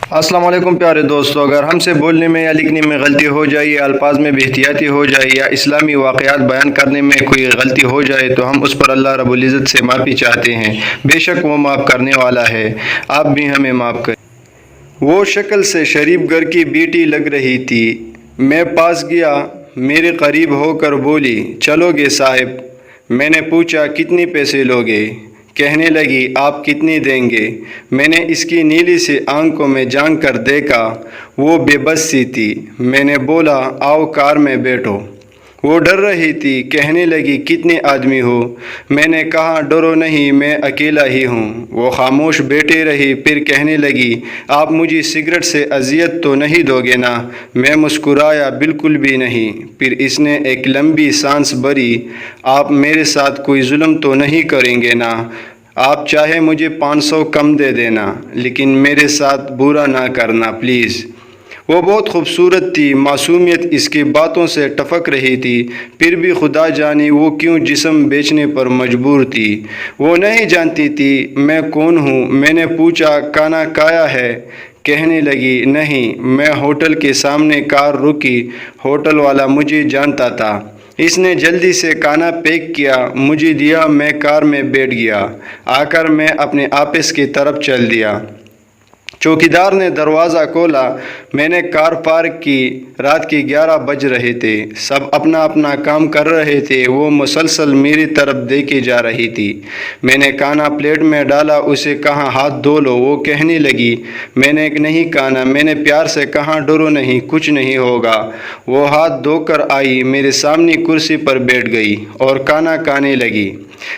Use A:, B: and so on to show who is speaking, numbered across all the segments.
A: السلام علیکم پیارے دوستو، اگر ہم سے بولنے میں یا لکھنے میں غلطی ہو جائے یا الفاظ میں بے احتیاطی ہو جائے یا اسلامی واقعات بیان کرنے میں کوئی غلطی ہو جائے تو ہم اس پر اللہ رب العزت سے معافی چاہتے ہیں۔ بے شک وہ معاف کرنے والا ہے، آپ بھی ہمیں معاف کریں۔ وہ شکل سے شریف گھر کی بیٹی لگ رہی تھی، میں پاس گیا، میرے قریب ہو کر بولی، چلو گے صاحب؟ میں نے پوچھا، کتنے پیسے لوگے؟ کہنے لگی، آپ کتنے دیں گے؟ میں نے اس کی نیلی سی آنکھوں میں جھانک کر دیکھا، وہ بے بس سی تھی۔ میں نے بولا، آؤ کار میں بیٹھو۔ وہ ڈر رہی تھی، کہنے لگی، کتنے آدمی ہو؟ میں نے کہا، ڈرو نہیں، میں اکیلا ہی ہوں۔ وہ خاموش بیٹھی رہی، پھر کہنے لگی، آپ مجھے سگریٹ سے اذیت تو نہیں دو گے نا؟ میں مسکرایا، بالکل بھی نہیں۔ پھر اس نے ایک لمبی سانس بھری، آپ میرے ساتھ کوئی ظلم تو نہیں کریں گے نا؟ آپ چاہے مجھے 500 کم دے دینا، لیکن میرے ساتھ برا نہ کرنا پلیز۔ وہ بہت خوبصورت تھی، معصومیت اس کی باتوں سے ٹپک رہی تھی، پھر بھی خدا جانے وہ کیوں جسم بیچنے پر مجبور تھی۔ وہ نہیں جانتی تھی میں کون ہوں۔ میں نے پوچھا، کھانا کھایا ہے؟ کہنے لگی، نہیں۔ میں ہوٹل کے سامنے کار رکی، ہوٹل والا مجھے جانتا تھا۔ اس نے جلدی سے کھانا پیک کیا، مجھے دیا، میں کار میں بیٹھ گیا۔ آ کر میں اپنے آفس کی طرف چل دیا۔ چوکیدار نے دروازہ کھولا، میں نے کار پارک کی۔ رات کے 11 بج رہے تھے، سب اپنا اپنا کام کر رہے تھے۔ وہ مسلسل میری طرف دیکھے جا رہی تھی۔ میں نے کھانا پلیٹ میں ڈالا، اسے کہا، ہاتھ دھو لو۔ وہ کہنے لگی، میں نے نہیں کھانا۔ میں نے پیار سے کہا، ڈرو نہیں، کچھ نہیں ہوگا۔ وہ ہاتھ دھو کر آئی، میرے سامنے کرسی پر بیٹھ گئی اور کھانا کھانے لگی۔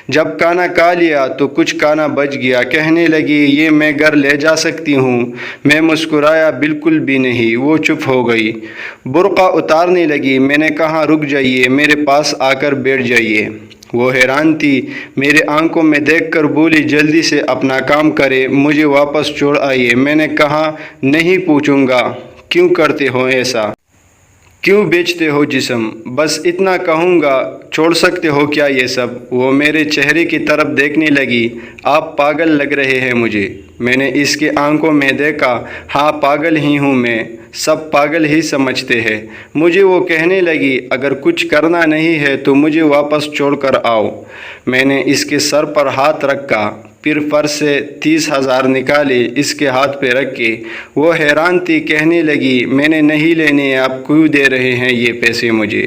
A: جب کھانا کھا لیا تو کچھ کھانا بچ گیا، کہنے لگی، یہ میں گھر لے جا سکتی ہوں؟ میں مسکرایا، بالکل بھی نہیں۔ وہ چپ ہو گئی، برقع اتارنے لگی۔ میں نے کہا، رک جائیے، میرے پاس آ کر بیٹھ جائیے۔ وہ حیران تھی، میرے آنکھوں میں دیکھ کر بولی، جلدی سے اپنا کام کرے، مجھے واپس چھوڑ آئیے۔ میں نے کہا، نہیں پوچھوں گا، کیوں کرتے ہو ایسا؟ کیوں بیچتے ہو جسم؟ بس اتنا کہوں گا، چھوڑ سکتے ہو کیا یہ سب؟ وہ میرے چہرے کی طرف دیکھنے لگی، آپ پاگل لگ رہے ہیں مجھے۔ میں نے اس کی آنکھوں میں دیکھا، ہاں پاگل ہی ہوں میں، سب پاگل ہی سمجھتے ہیں مجھے۔ وہ کہنے لگی، اگر کچھ کرنا نہیں ہے تو مجھے واپس چھوڑ کر آؤ۔ میں نے اس کے سر پر ہاتھ رکھا، پھر پرس سے 30,000 نکالے، اس کے ہاتھ پہ رکھے۔ وہ حیران تھی، کہنے لگی، میں نے نہیں لینے، آپ کیوں دے رہے ہیں یہ پیسے مجھے؟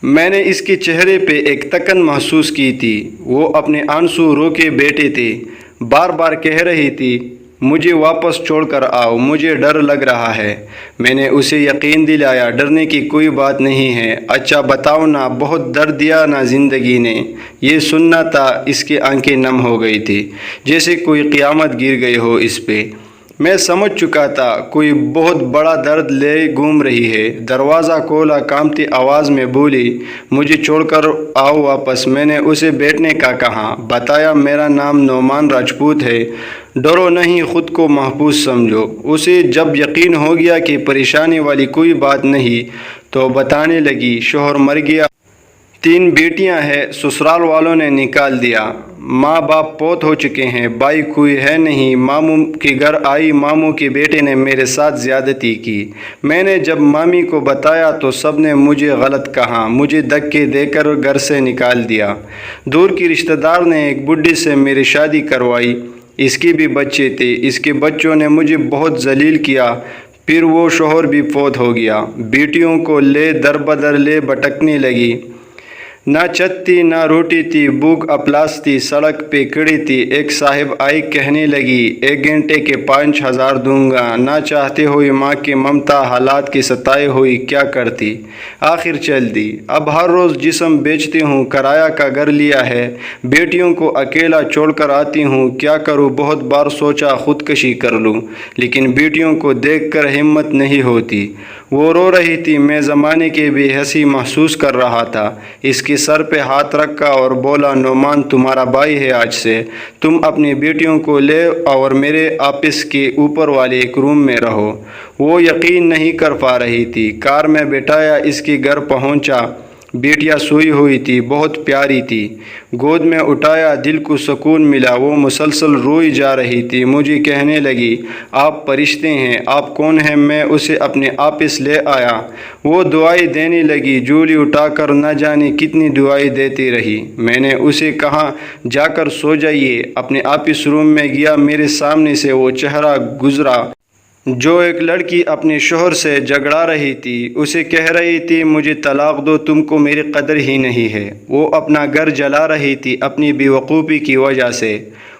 A: میں نے اس کے چہرے پہ ایک تکن محسوس کی تھی، وہ اپنے آنسو روکے بیٹھے تھے، بار بار کہہ رہی تھی، مجھے واپس چھوڑ کر آؤ، مجھے ڈر لگ رہا ہے۔ میں نے اسے یقین دلایا، ڈرنے کی کوئی بات نہیں ہے۔ اچھا بتاؤ نا، بہت درد دیا نا زندگی نے؟ یہ سننا تھا۔ اس کی آنکھیں نم ہو گئی تھی، جیسے کوئی قیامت گر گئی ہو اس پہ۔ میں سمجھ چکا تھا، کوئی بہت بڑا درد لے گھوم رہی ہے۔ دروازہ کھولا، کانپتی آواز میں بولی، مجھے چھوڑ کر آؤ واپس۔ میں نے اسے بیٹھنے کا کہا، بتایا، میرا نام نعمان راجپوت ہے، ڈرو نہیں، خود کو محفوظ سمجھو۔ اسے جب یقین ہو گیا کہ پریشانی والی کوئی بات نہیں تو بتانے لگی، شوہر مر گیا، 3 بیٹیاں ہیں، سسرال والوں نے نکال دیا، ماں باپ فوت ہو چکے ہیں، بھائی کوئی ہے نہیں، ماموں کے گھر آئی، ماموں کے بیٹے نے میرے ساتھ زیادتی کی۔ میں نے جب مامی کو بتایا تو سب نے مجھے غلط کہا، مجھے دھکے دے کر گھر سے نکال دیا۔ دور کی رشتہ دار نے ایک بڈھی سے میری شادی کروائی، اس کے بھی بچے تھے، اس کے بچوں نے مجھے بہت ذلیل کیا، پھر وہ شوہر بھی فوت ہو گیا۔ بیٹیوں کو لے در بدر لے بھٹکنے لگی، نہ چھت تھی نہ روٹی تھی، بھوک افلاس تھی، سڑک پہ کھڑی تھی۔ ایک صاحب آئی، کہنے لگی، 1 گھنٹے کے 5,000 دوں گا۔ نہ چاہتے ہوئی ماں کی ممتا، حالات کی ستائے ہوئی کیا کرتی، آخر چل دی۔ اب ہر روز جسم بیچتی ہوں، کرایہ کا گھر لیا ہے، بیٹیوں کو اکیلا چھوڑ کر آتی ہوں، کیا کروں؟ بہت بار سوچا خودکشی کر لوں، لیکن بیٹیوں کو دیکھ کر ہمت نہیں ہوتی۔ وہ رو رہی تھی، میں زمانے کی بے حسی محسوس کر رہا تھا۔ اس کے سر پہ ہاتھ رکھا اور بولا، نعمان تمہارا بھائی ہے آج سے، تم اپنی بیٹیوں کو لے اور میرے آفس کے اوپر والے ایک روم میں رہو۔ وہ یقین نہیں کر پا رہی تھی۔ کار میں بٹھایا، اس کے گھر پہنچا، بیٹیاں سوئی ہوئی تھی، بہت پیاری تھی۔ گود میں اٹھایا، دل کو سکون ملا۔ وہ مسلسل روئی جا رہی تھی۔ مجھے کہنے لگی، آپ فرشتے ہیں، آپ کون ہیں؟ میں اسے اپنے آپس لے آیا۔ وہ دعائیں دینے لگی، جھولی اٹھا کر نہ جانے کتنی دعائیں دیتی رہی۔ میں نے اسے کہا، جا کر سو جائیے۔ اپنے آپس روم میں گیا، میرے سامنے سے وہ چہرہ گزرا جو ایک لڑکی اپنے شوہر سے جھگڑا رہی تھی، اسے کہہ رہی تھی، مجھے طلاق دو، تم کو میری قدر ہی نہیں ہے۔ وہ اپنا گھر جلا رہی تھی اپنی بے وقوفی کی وجہ سے۔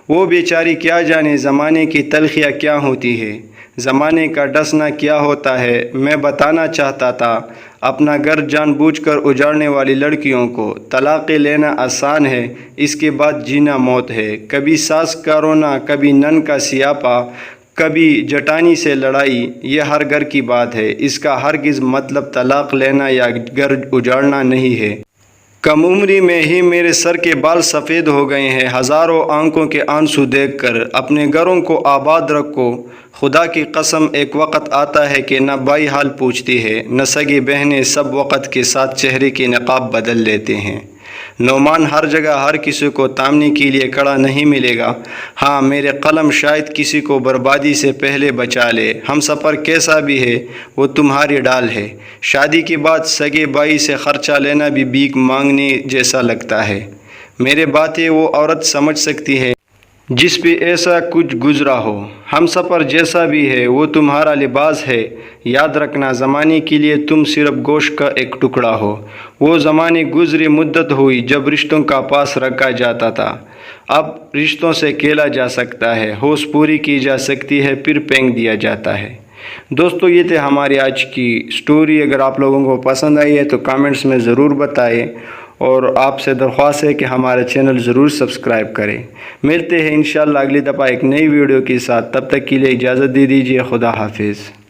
A: وہ بیچاری کیا جانے زمانے کی تلخیاں کیا ہوتی ہے، زمانے کا ڈسنا کیا ہوتا ہے۔ میں بتانا چاہتا تھا اپنا گھر جان بوجھ کر اجاڑنے والی لڑکیوں کو، طلاق لینا آسان ہے، اس کے بعد جینا موت ہے۔ کبھی ساس کا رونا، کبھی نن کا سیاپا، کبھی جٹانی سے لڑائی، یہ ہر گھر کی بات ہے۔ اس کا ہرگز مطلب طلاق لینا یا گھر اجاڑنا نہیں ہے۔ کم عمری میں ہی میرے سر کے بال سفید ہو گئے ہیں ہزاروں آنکھوں کے آنسو دیکھ کر۔ اپنے گھروں کو آباد رکھو، خدا کی قسم ایک وقت آتا ہے کہ نہ بھائی حال پوچھتی ہے، نہ سگی بہنیں، سب وقت کے ساتھ چہرے کے نقاب بدل لیتے ہیں۔ نعمان ہر جگہ ہر کسی کو تامنے کے لیے کھڑا نہیں ملے گا۔ ہاں، میرے قلم شاید کسی کو بربادی سے پہلے بچا لے۔ ہم سفر کیسا بھی ہے، وہ تمہاری ڈال ہے۔ شادی کے بعد سگے بھائی سے خرچہ لینا بھی بھیک مانگنے جیسا لگتا ہے۔ میرے باتیں وہ عورت سمجھ سکتی ہے جس پہ ایسا کچھ گزرا ہو۔ ہم سفر جیسا بھی ہے، وہ تمہارا لباس ہے۔ یاد رکھنا، زمانے کے لیے تم صرف گوشت کا ایک ٹکڑا ہو۔ وہ زمانے گزرے، مدت ہوئی جب رشتوں کا پاس رکھا جاتا تھا، اب رشتوں سے کھیلا جا سکتا ہے، ہوش پوری کی جا سکتی ہے، پھر پھینک دیا جاتا ہے۔ دوستو، یہ تھے ہماری آج کی سٹوری۔ اگر آپ لوگوں کو پسند آئی ہے تو کامنٹس میں ضرور بتائیں، اور آپ سے درخواست ہے کہ ہمارا چینل ضرور سبسکرائب کریں۔ ملتے ہیں انشاءاللہ اگلی دفعہ ایک نئی ویڈیو کے ساتھ، تب تک کے لیے اجازت دے دیجیے۔ خدا حافظ۔